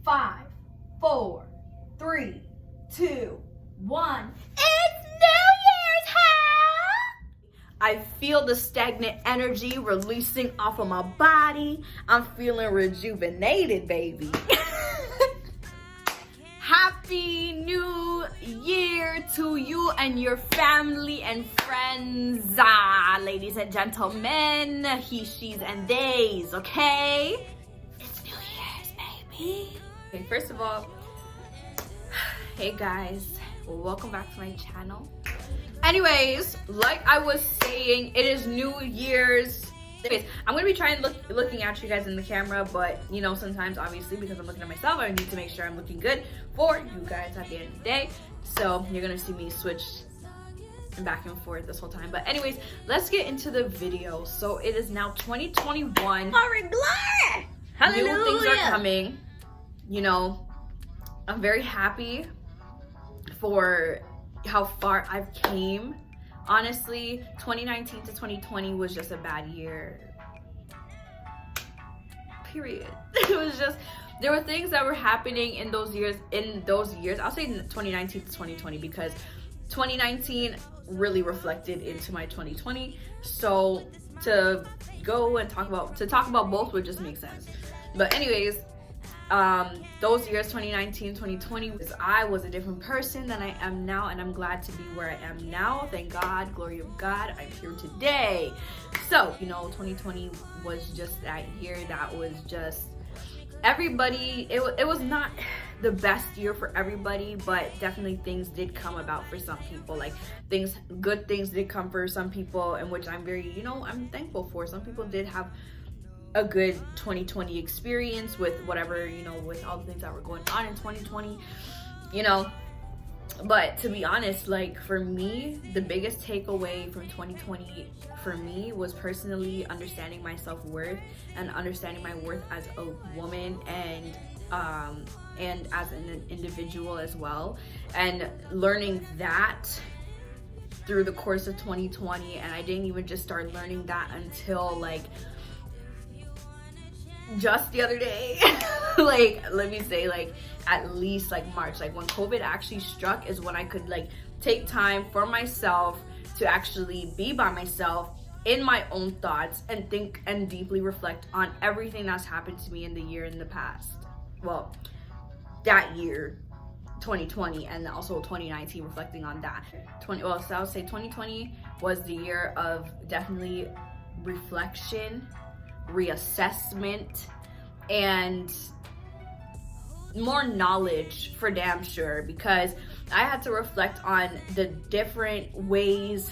5, 4, 3, 2, 1. It's New Year's, huh? I feel the stagnant energy releasing off of my body. I'm feeling rejuvenated, baby. Happy New Year to you and your family and friends, ladies and gentlemen, he, she's, and theys, okay? It's New Year's, baby. Okay, first of all, hey guys, welcome back to my channel. Anyways, like I was saying, it is New Year's. Anyways, I'm gonna be trying looking at you guys in the camera, but you know, sometimes obviously because I'm looking at myself, I need to make sure I'm looking good for you guys at the end of the day. So you're gonna see me switch back and forth this whole time. But anyways, let's get into the video. So it is now 2021. Glory, glory! Hallelujah! New things are coming. You know, I'm very happy for how far I've came. Honestly, 2019 to 2020 was just a bad year. Period. It was just, there were things that were happening in those years. I'll say 2019 to 2020 because 2019 really reflected into my 2020. So to go and talk about both would just make sense. But anyways, those years 2019 2020 I was a different person than I am now, and I'm glad to be where I am now. Thank God, glory of God, I'm here today. So you know, 2020 was just that year that was just everybody, it was not the best year for everybody, but definitely things did come about for some people. Like good things did come for some people, and which I'm very, you know, I'm thankful for. Some people did have a good 2020 experience with whatever, you know, with all the things that were going on in 2020, you know. But to be honest, like for me, the biggest takeaway from 2020 for me was personally understanding my self-worth and understanding my worth as a woman and as an individual as well, and learning that through the course of 2020. And I didn't even just start learning that until like just the other day. Like, let me say, like at least like March, like when COVID actually struck, is when I could like take time for myself to actually be by myself in my own thoughts and think and deeply reflect on everything that's happened to me in the year in the past. Well, that year 2020 and also 2019, reflecting on that. So I would say 2020 was the year of definitely reflection, reassessment, and more knowledge for damn sure, because I had to reflect on the different ways,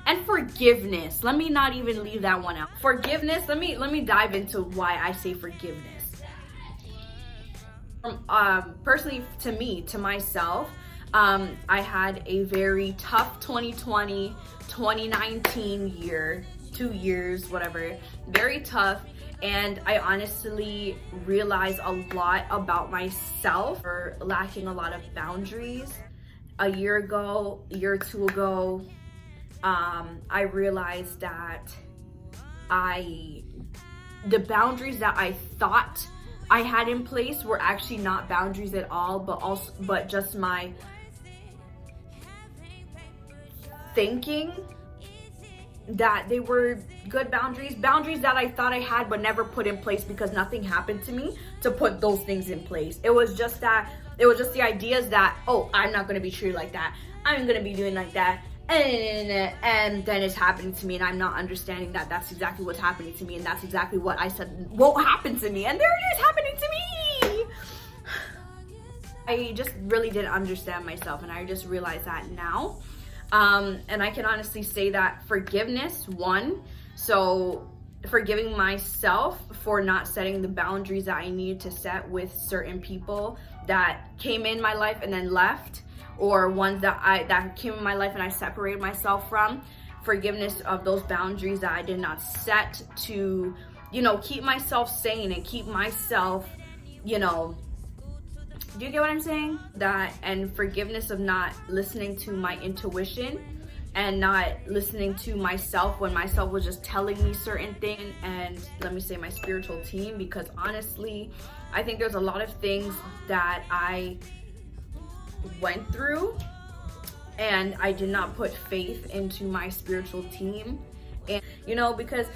and forgiveness. Let me not even leave that one out. Forgiveness, let me dive into why I say forgiveness. Personally, to myself, I had a very tough 2020, 2019 year, 2 years, whatever, very tough. And I honestly realized a lot about myself for lacking a lot of boundaries. A year or two ago, I realized that the boundaries that I thought I had in place were actually not boundaries at all, but just my thinking that they were good boundaries that I thought I had but never put in place because nothing happened to me to put those things in place. It was just the ideas that, oh, I'm not going to be treated like that, I'm going to be doing like that, and then it's happening to me, and I'm not understanding that that's exactly what's happening to me, and that's exactly what I said won't happen to me, and there it is happening to me. I just really didn't understand myself, and I just realized that now. And I can honestly say that forgiveness, so forgiving myself for not setting the boundaries that I needed to set with certain people that came in my life and then left, or ones that came in my life and I separated myself from. Forgiveness of those boundaries that I did not set to, you know, keep myself sane and keep myself, you know, do you get what I'm saying? That, and forgiveness of not listening to my intuition and not listening to myself when myself was just telling me certain things, and let me say my spiritual team, because honestly, I think there's a lot of things that I went through and I did not put faith into my spiritual team. And because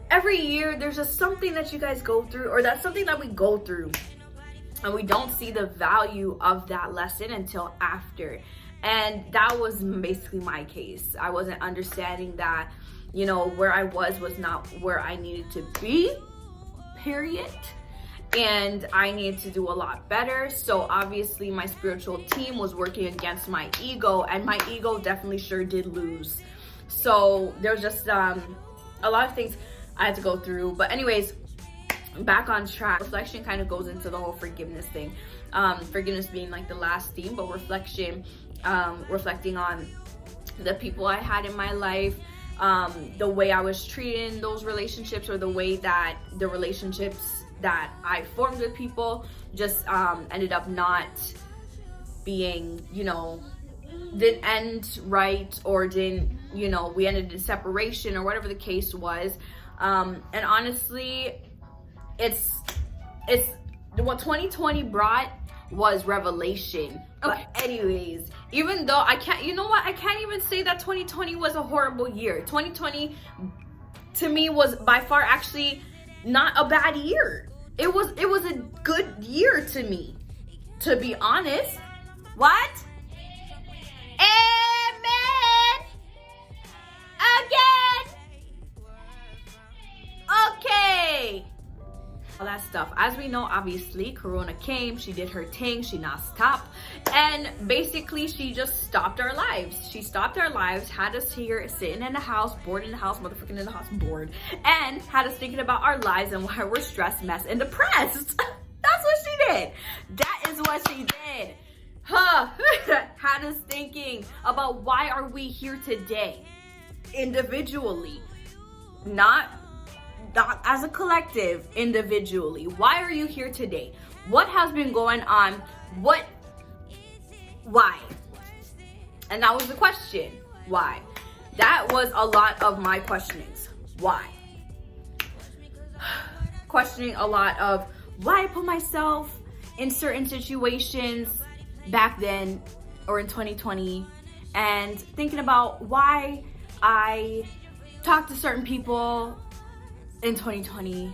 every year there's just something that you guys go through, or that's something that we go through, and we don't see the value of that lesson until after. And that was basically my case. I wasn't understanding that, where I was not where I needed to be, period. And I needed to do a lot better. So obviously my spiritual team was working against my ego, and my ego definitely sure did lose. So there's just a lot of things I had to go through. But anyways, back on track. Reflection kind of goes into the whole forgiveness thing. Forgiveness being like the last theme, but reflecting on the people I had in my life, the way I was treated in those relationships, or the way that the relationships that I formed with people just ended up not being, didn't end right, or didn't, we ended in separation, or whatever the case was. And honestly, it's what 2020 brought was revelation. Okay. But anyways, even though I can't even say that 2020 was a horrible year. 2020 to me was by far actually not a bad year. It was a good year to me, to be honest. What? Amen. Again. Okay. All that stuff. As we know, obviously, Corona came, she did her thing, she not stopped, and basically she just stopped our lives. She stopped our lives, had us here sitting in the house, bored in the house, motherfucking in the house, bored, and had us thinking about our lives and why we're stressed, messed, and depressed. That's what she did. That is what she did. Had us thinking about why are we here today, individually, not as a collective, individually. Why are you here today? What has been going on? Why? And that was the question. Why? That was a lot of my questionings. Why? Questioning a lot of why I put myself in certain situations back then, or in 2020, and thinking about why I talked to certain people in 2020,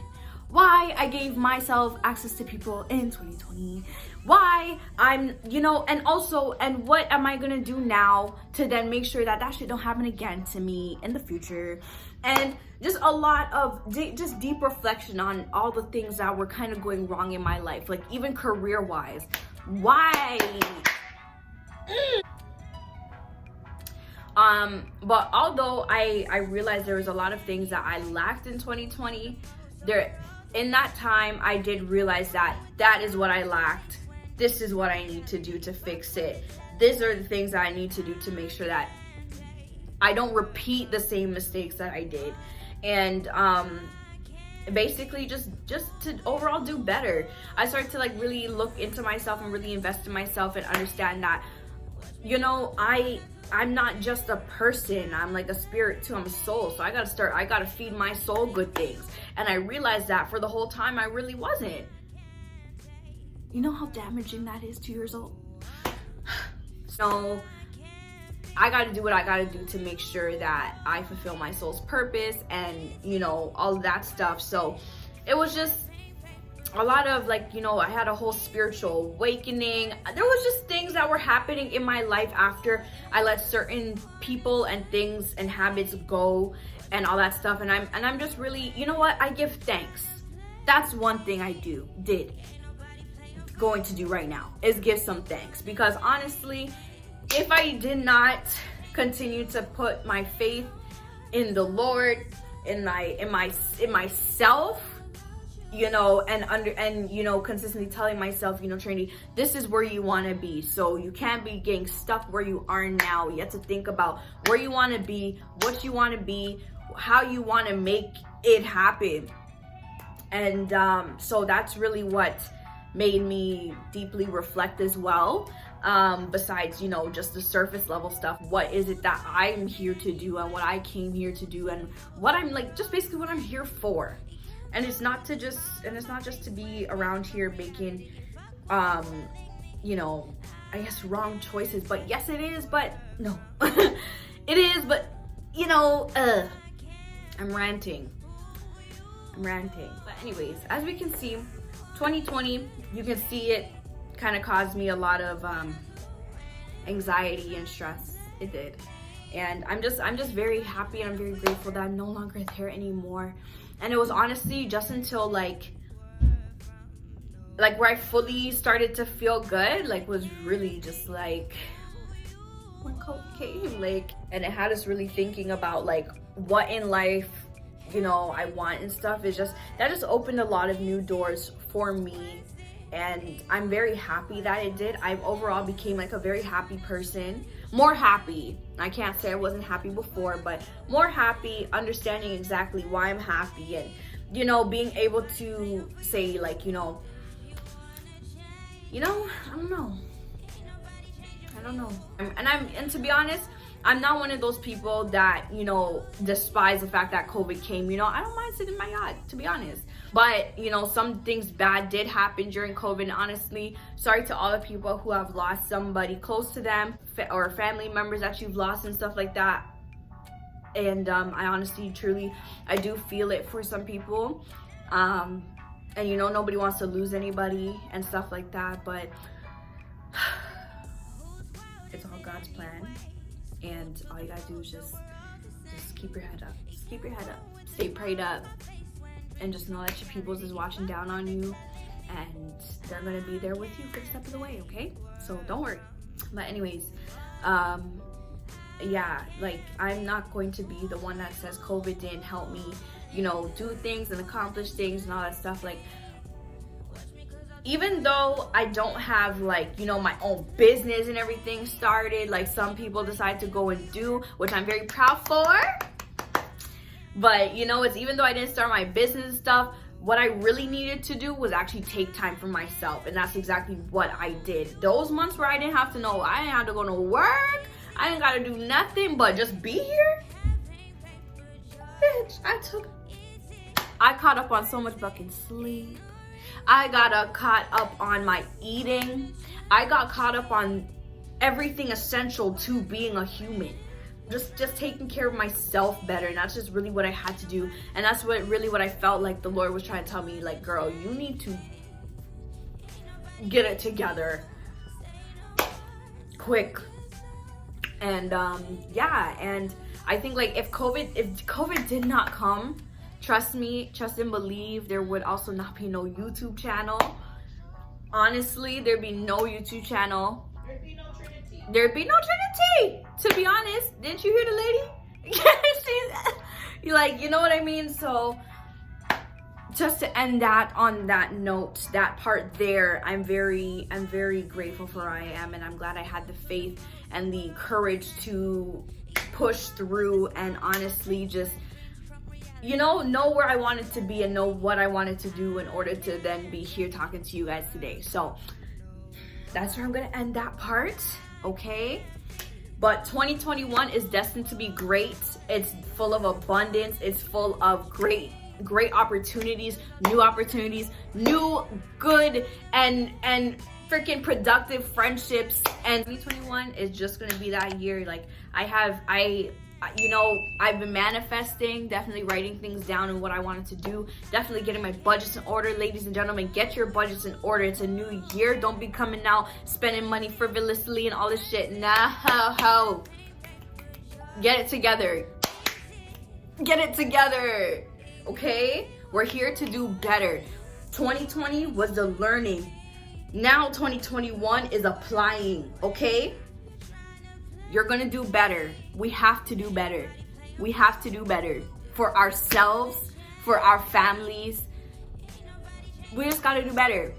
why I gave myself access to people in 2020, why I'm, and what am I gonna do now to then make sure that shit don't happen again to me in the future. And just a lot of just deep reflection on all the things that were kind of going wrong in my life, like even career-wise. Why? But although I realized there was a lot of things that I lacked in 2020, in that time I did realize that is what I lacked. This is what I need to do to fix it. These are the things that I need to do to make sure that I don't repeat the same mistakes that I did. And basically just to overall do better. I started to really look into myself and really invest in myself and understand that, I'm not just a person. I'm like a spirit too. I'm a soul. So I gotta feed my soul good things. And I realized that for the whole time I really wasn't. You know how damaging that is to your soul? So I gotta do what I gotta do to make sure that I fulfill my soul's purpose and, all of that stuff. So it was just a lot of I had a whole spiritual awakening. There was just things that were happening in my life after I let certain people and things and habits go and all that stuff. And I'm just really, I give thanks. That's one thing I going to do right now is give some thanks, because honestly, if I did not continue to put my faith in the Lord, in myself, and consistently telling myself, Trinity, this is where you want to be. So you can't be getting stuck where you are now. You have to think about where you want to be, what you want to be, how you want to make it happen. And so that's really what made me deeply reflect as well. Besides, you know, just the surface level stuff. What is it that I'm here to do, and what I came here to do, and what I'm like, just basically what I'm here for. And it's not just to be around here making, you know, I guess wrong choices. But yes, it is, but no. It is, but, you know, I'm ranting. But anyways, as we can see, 2020, you can see it kind of caused me a lot of anxiety and stress. It did. And I'm just very happy, and I'm very grateful that I'm no longer there anymore. And it was honestly just until like where I fully started to feel good, like was really just like when COVID came, like, and it had us really thinking about like what in life, you know, I want and stuff. Is just that just opened a lot of new doors for me, and I'm very happy that it did. I've overall became like a very happy person, more happy. I can't say I wasn't happy before, but more happy, understanding exactly why I'm happy, and, you know, being able to say like, you know, I don't know. And to be honest, I'm not one of those people that, you know, despise the fact that COVID came. You know, I don't mind sitting in my yacht, to be honest. But, you know, some things bad did happen during COVID. And honestly, sorry to all the people who have lost somebody close to them or family members that you've lost and stuff like that. And I honestly, truly, I do feel it for some people. And, you know, nobody wants to lose anybody and stuff like that. But it's all God's plan. And all you gotta do is just keep your head up. Just keep your head up. Stay prayed up. And just know that your peoples is watching down on you, and they're gonna be there with you every step of the way, okay? So don't worry. But anyways, yeah, like, I'm not going to be the one that says COVID didn't help me, you know, do things and accomplish things and all that stuff. Like, even though I don't have, like, you know, my own business and everything started, like some people decide to go and do, which I'm very proud for. But, you know, it's even though I didn't start my business and stuff, what I really needed to do was actually take time for myself. And that's exactly what I did. Those months where I didn't have to know, I didn't have to go to work, I didn't gotta do nothing but just be here. Bitch, I caught up on so much fucking sleep. I got caught up on my eating. I got caught up on everything essential to being a human. Just taking care of myself better, and that's just really what I had to do. And that's what I felt like the Lord was trying to tell me, like, girl, you need to get it together quick. And yeah, and I think, like, if COVID did not come, trust and believe, there would also not be no YouTube channel. Honestly, there'd be no YouTube channel. There'd be no Trinity, to be honest. Didn't you hear the lady? You like, you know what I mean? So just to end that on that note, that part there, I'm very grateful for where I am, and I'm glad I had the faith and the courage to push through and honestly just, you know where I wanted to be and know what I wanted to do in order to then be here talking to you guys today. So that's where I'm gonna end that part. Okay, but 2021 is destined to be great. It's full of abundance. It's full of great opportunities, new good and freaking productive friendships. And 2021 is just gonna be that year. Like, I've been manifesting, definitely writing things down and what I wanted to do, definitely getting my budgets in order. Ladies and gentlemen, get your budgets in order. It's a new year. Don't be coming out spending money frivolously and all this shit. No. Get it together. Okay? We're here to do better. 2020 was the learning. Now 2021 is applying, okay? You're gonna do better. We have to do better. For ourselves, for our families. We just gotta do better.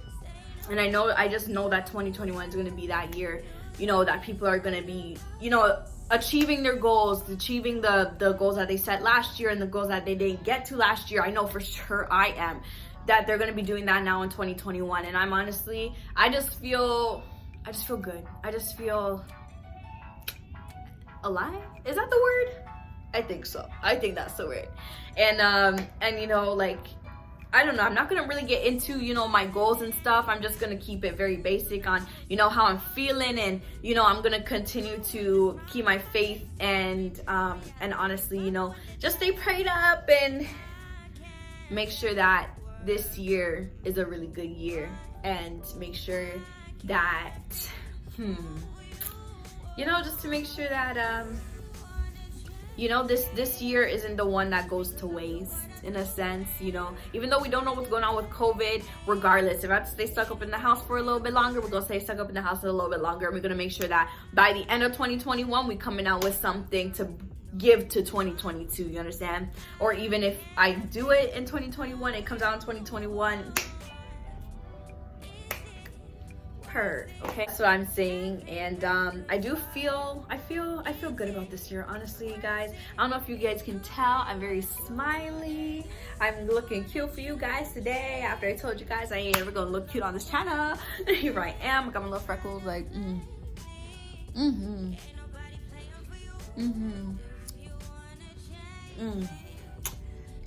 And I just know that 2021 is gonna be that year, you know, that people are gonna be, you know, achieving their goals, achieving the goals that they set last year and the goals that they didn't get to last year. I know for sure I am. that they're gonna be doing that now in 2021. And I'm honestly, I just feel good. I just feel alive. Is that the word? I think so. I think that's the word. And you know, like, I don't know, I'm not gonna really get into, you know, my goals and stuff. I'm just gonna keep it very basic on, you know, how I'm feeling, and, you know, I'm gonna continue to keep my faith and honestly, you know, just stay prayed up and make sure that this year is a really good year, and make sure that, you know, just to make sure that, you know, this year isn't the one that goes to waste, in a sense, you know, even though we don't know what's going on with COVID. Regardless, if I have to stay stuck up in the house for a little bit longer, we're gonna stay stuck up in the house for a little bit longer. We're gonna make sure that by the end of 2021, we coming out with something to give to 2022, you understand? Or even if I do it in 2021, it comes out in 2021, okay, that's what I'm saying. And I feel good about this year, honestly, guys. I don't know if you guys can tell, I'm very smiley. I'm looking cute for you guys today, after I told you guys I ain't ever gonna look cute on this channel. Here I am, I got my little freckles, like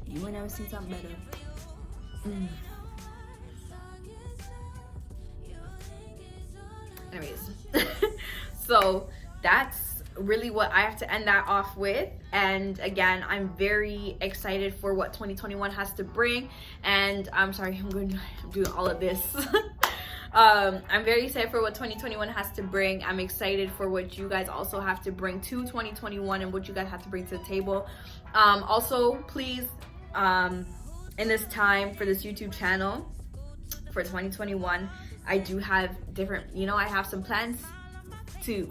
you ain't never seen something better. Anyways, so that's really what I have to end that off with. And again, I'm very excited for what 2021 has to bring. And I'm sorry, I'm doing all of this. I'm very excited for what 2021 has to bring. I'm excited for what you guys also have to bring to 2021 and what you guys have to bring to the table. Also, please, in this time for this YouTube channel for 2021, I do have different, you know, I have some plans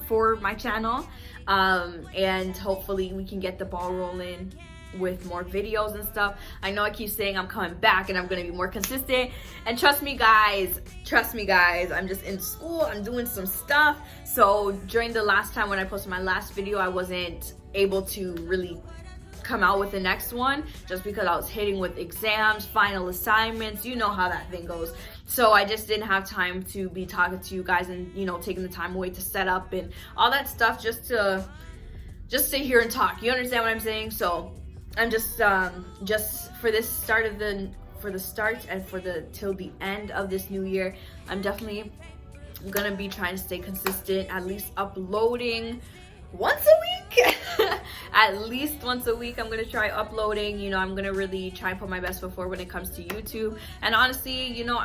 for my channel, and hopefully we can get the ball rolling with more videos and stuff. I know I keep saying I'm coming back and I'm gonna be more consistent, and trust me guys, I'm just in school, I'm doing some stuff. So during the last time when I posted my last video, I wasn't able to really come out with the next one just because I was hitting with exams, final assignments, you know how that thing goes. So I just didn't have time to be talking to you guys and, you know, taking the time away to set up and all that stuff just to sit here and talk. You understand what I'm saying? So I'm just for this start of the and for the till the end of this new year, I'm definitely gonna be trying to stay consistent, at least uploading once a week. At least once a week I'm gonna try uploading. You know, I'm gonna really try and put my best foot forward when it comes to YouTube. And honestly, you know,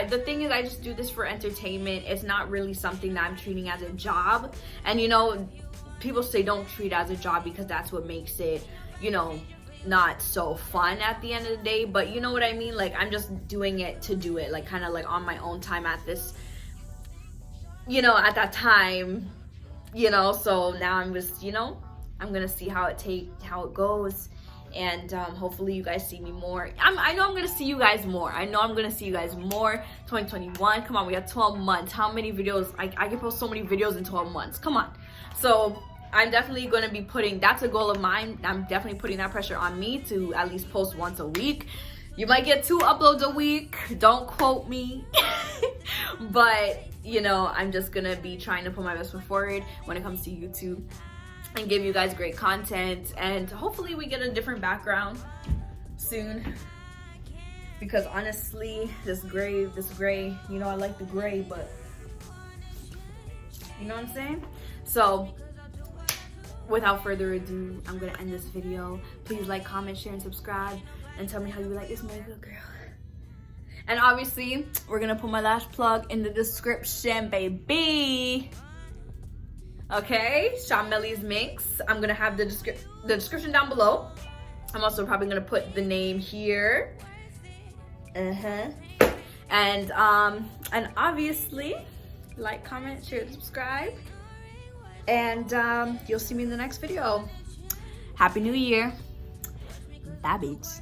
the thing is, I just do this for entertainment. It's not really something that I'm treating as a job. And you know, people say don't treat it as a job because that's what makes it, you know, not so fun at the end of the day. But you know what I mean? Like, I'm just doing it to do it, like kind of like on my own time at this, you know, at that time, you know. So now I'm just, you know, I'm gonna see how it goes, and hopefully you guys see me more. I know I'm gonna see you guys more. 2021, come on, we got 12 months. How many videos? I can post so many videos in 12 months. Come on. So I'm definitely gonna be that's a goal of mine. I'm definitely putting that pressure on me to at least post once a week. You might get 2 uploads a week, don't quote me. But you know, I'm just gonna be trying to put my best foot forward when it comes to YouTube and give you guys great content, and hopefully we get a different background soon, because honestly, this gray, you know, I like the gray, but you know what I'm saying? So without further ado, I'm gonna end this video. Please like, comment, share, and subscribe, and tell me how you like this makeup, girl. And obviously, we're gonna put my lash plug in the description, baby. Okay, ft.MellysMinks. I'm gonna have the description down below. I'm also probably gonna put the name here. And obviously, like, comment, share, subscribe, and you'll see me in the next video. Happy New Year. Bye, bitch.